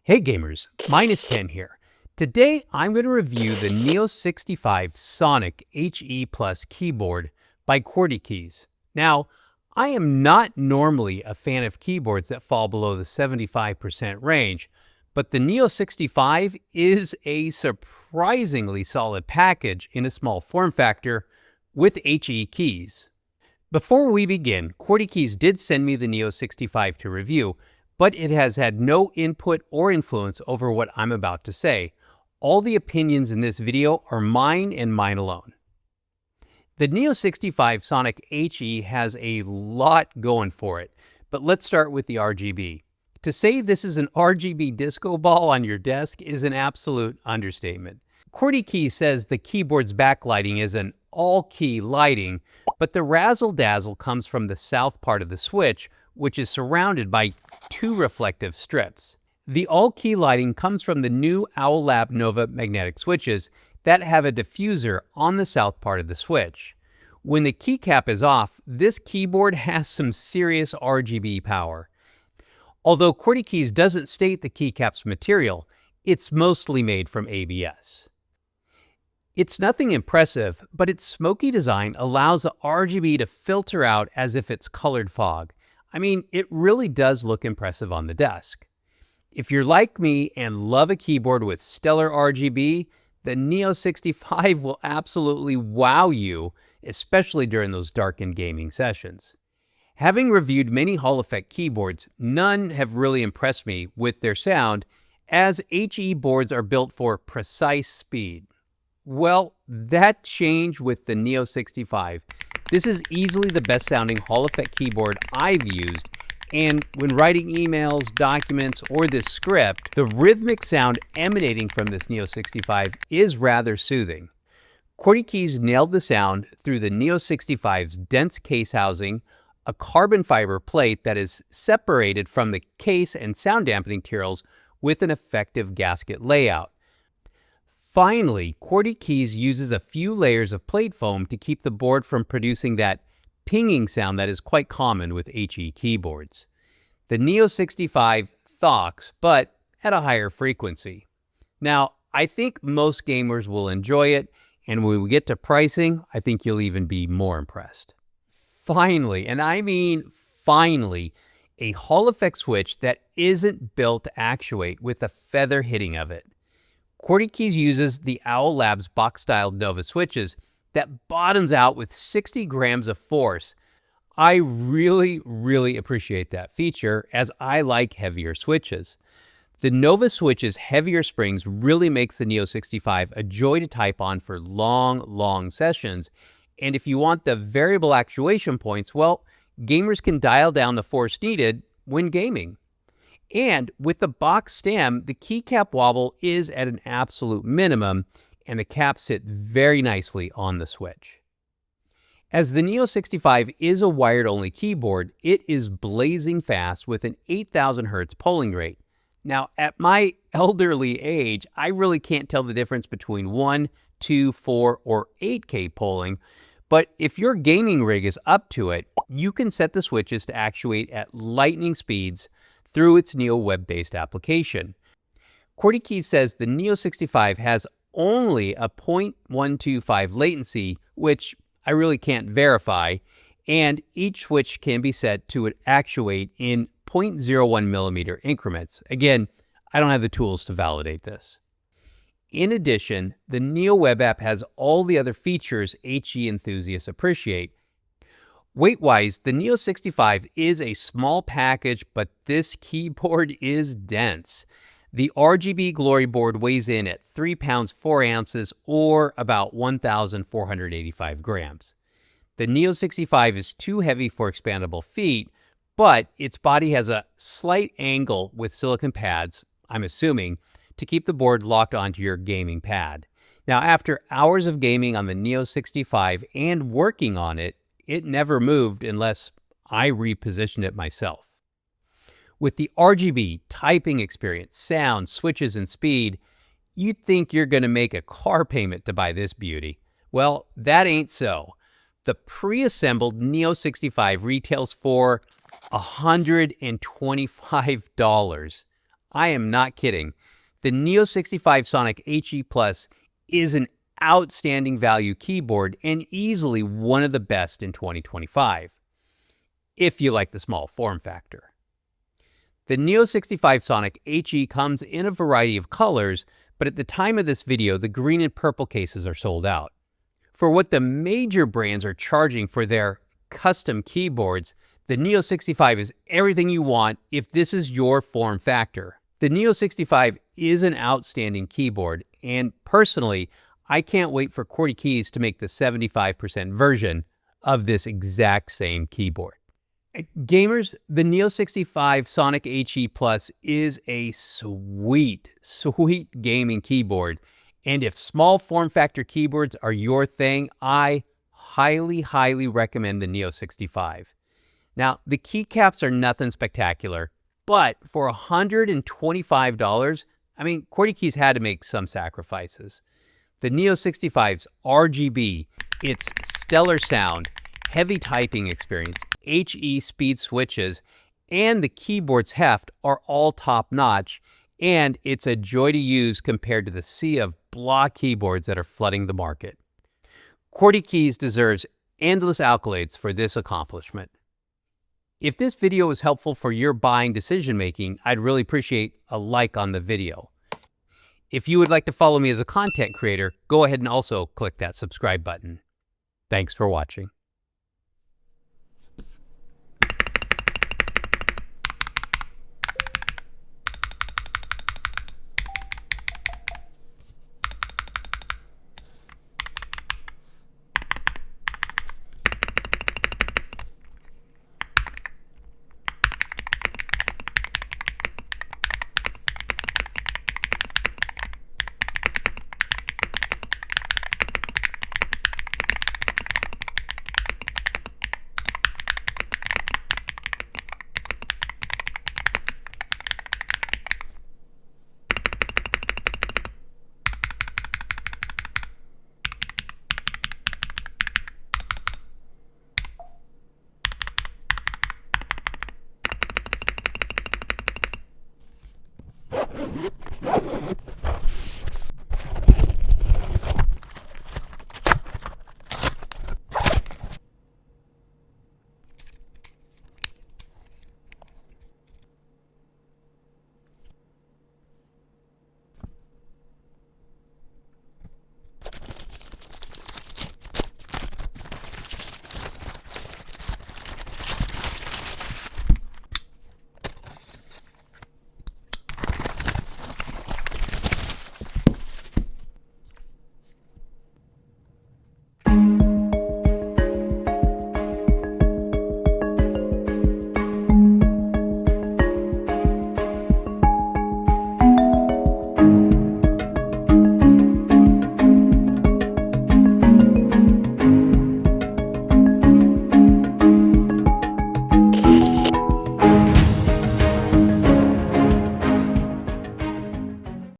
Hey gamers, Minus10 here. Today I'm going to review the Neo65 Sonic HE Plus keyboard by QwertyKeys. Now, I am not normally a fan of keyboards that fall below the 75% range, but the Neo65 is a surprisingly solid package in a small form factor with HE keys. Before we begin, QwertyKeys did send me the Neo65 to review, but it has had no input or influence over what I'm about to say. All the opinions in this video are mine and mine alone. The Neo65 Sonic HE has a lot going for it, but let's start with the RGB. To say this is an RGB disco ball on your desk is an absolute understatement. QwertyKeys says the keyboard's backlighting is an all-key lighting, but the razzle-dazzle comes from the south part of the switch, which is surrounded by two reflective strips. The all-key lighting comes from the new Owlab Nova magnetic switches that have a diffuser on the south part of the switch. When the keycap is off, this keyboard has some serious RGB power. Although QwertyKeys doesn't state the keycap's material, it's mostly made from ABS. It's nothing impressive, but its smoky design allows the RGB to filter out as if it's colored fog. I mean, it really does look impressive on the desk. If you're like me and love a keyboard with stellar RGB, the Neo65 will absolutely wow you, especially during those darkened gaming sessions. Having reviewed many Hall effect keyboards, none have really impressed me with their sound, as HE boards are built for precise speed. Well, that changed with the Neo65. This is easily the best sounding Hall effect keyboard I've used, and when writing emails, documents, or this script, the rhythmic sound emanating from this Neo65 is rather soothing. QwertyKeys nailed the sound through the Neo65's dense case housing, a carbon fiber plate that is separated from the case and sound dampening materials with an effective gasket layout. Finally, QwertyKeys uses a few layers of plate foam to keep the board from producing that pinging sound that is quite common with HE keyboards. The Neo65 thocks, but at a higher frequency. Now, I think most gamers will enjoy it, and when we get to pricing, I think you'll even be more impressed. Finally, and I mean finally, a Hall effect switch that isn't built to actuate with the feather hitting of it. QwertyKeys uses the Owlab's box-styled Nova switches that bottoms out with 60 grams of force. I really appreciate that feature, as I like heavier switches. The Nova switch's heavier springs really makes the Neo65 a joy to type on for long sessions. And if you want the variable actuation points, well, gamers can dial down the force needed when gaming. And with the box stem, the keycap wobble is at an absolute minimum, and the caps sit very nicely on the switch. As the Neo65 is a wired-only keyboard, it is blazing fast with an 8,000 Hz polling rate. Now, at my elderly age, I really can't tell the difference between 1, 2, 4, or 8K polling, but if your gaming rig is up to it, you can set the switches to actuate at lightning speeds through its Neo web-based application. QwertyKeys says the Neo65 has only a 0.125 latency, which I really can't verify, and each switch can be set to actuate in 0.01 millimeter increments. Again, I don't have the tools to validate this. In addition, the Neo web app has all the other features HE enthusiasts appreciate. Weight-wise, the Neo65 is a small package, but this keyboard is dense. The RGB Glory board weighs in at 3 pounds 4 ounces, or about 1,485 grams. The Neo65 is too heavy for expandable feet, but its body has a slight angle with silicone pads, I'm assuming, to keep the board locked onto your gaming pad. Now, after hours of gaming on the Neo65 and working on it, it never moved unless I repositioned it myself. With the RGB, typing experience, sound, switches, and speed, you'd think you're going to make a car payment to buy this beauty. Well, that ain't so. The pre-assembled Neo65 retails for $125. I am not kidding. The Neo65 Sonic HE Plus is an outstanding value keyboard and easily one of the best in 2025, if you like the small form factor. The Neo65 Sonic HE comes in a variety of colors, but at the time of this video, the green and purple cases are sold out. For what the major brands are charging for their custom keyboards, the Neo65 is everything you want if this is your form factor. The Neo65 is an outstanding keyboard, and personally, I can't wait for QwertyKeys to make the 75% version of this exact same keyboard. Gamers, the Neo65 Sonic HE Plus is a sweet gaming keyboard. And if small form factor keyboards are your thing, I highly recommend the Neo65. Now, the keycaps are nothing spectacular, but for $125, I mean, QwertyKeys had to make some sacrifices. The Neo65's RGB, its stellar sound, heavy typing experience, HE speed switches, and the keyboard's heft are all top-notch, and it's a joy to use compared to the sea of blah keyboards that are flooding the market. QwertyKeys deserves endless accolades for this accomplishment. If this video was helpful for your buying decision-making, I'd really appreciate a like on the video. If you would like to follow me as a content creator, go ahead and also click that subscribe button. Thanks for watching.